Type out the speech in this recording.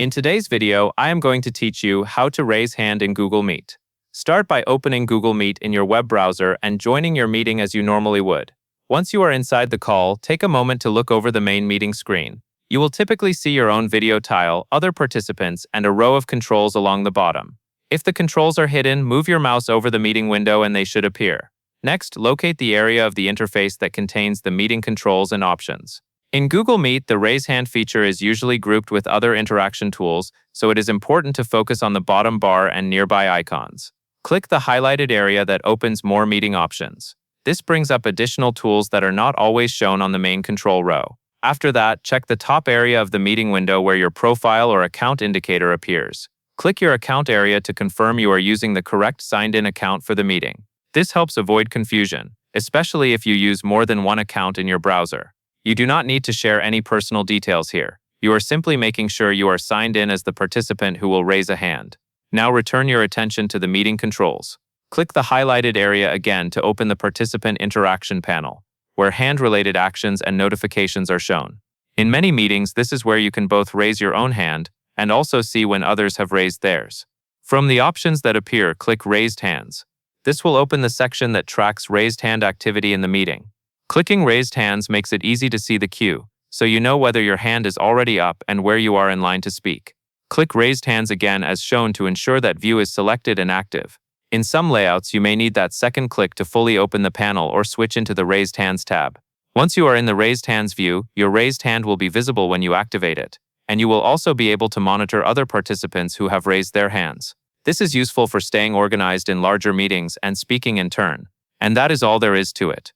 In today's video, I am going to teach you how to raise hand in Google Meet. Start by opening Google Meet in your web browser and joining your meeting as you normally would. Once you are inside the call, take a moment to look over the main meeting screen. You will typically see your own video tile, other participants, and a row of controls along the bottom. If the controls are hidden, move your mouse over the meeting window and they should appear. Next, locate the area of the interface that contains the meeting controls and options. In Google Meet, the raise hand feature is usually grouped with other interaction tools, so it is important to focus on the bottom bar and nearby icons. Click the highlighted area that opens more meeting options. This brings up additional tools that are not always shown on the main control row. After that, check the top area of the meeting window where your profile or account indicator appears. Click your account area to confirm you are using the correct signed-in account for the meeting. This helps avoid confusion, especially if you use more than one account in your browser. You do not need to share any personal details here. You are simply making sure you are signed in as the participant who will raise a hand. Now return your attention to the meeting controls. Click the highlighted area again to open the participant interaction panel, where hand-related actions and notifications are shown. In many meetings, this is where you can both raise your own hand and also see when others have raised theirs. From the options that appear, click Raised Hands. This will open the section that tracks raised hand activity in the meeting. Clicking Raised Hands makes it easy to see the queue, so you know whether your hand is already up and where you are in line to speak. Click Raised Hands again as shown to ensure that view is selected and active. In some layouts, you may need that second click to fully open the panel or switch into the Raised Hands tab. Once you are in the Raised Hands view, your raised hand will be visible when you activate it, and you will also be able to monitor other participants who have raised their hands. This is useful for staying organized in larger meetings and speaking in turn. And that is all there is to it.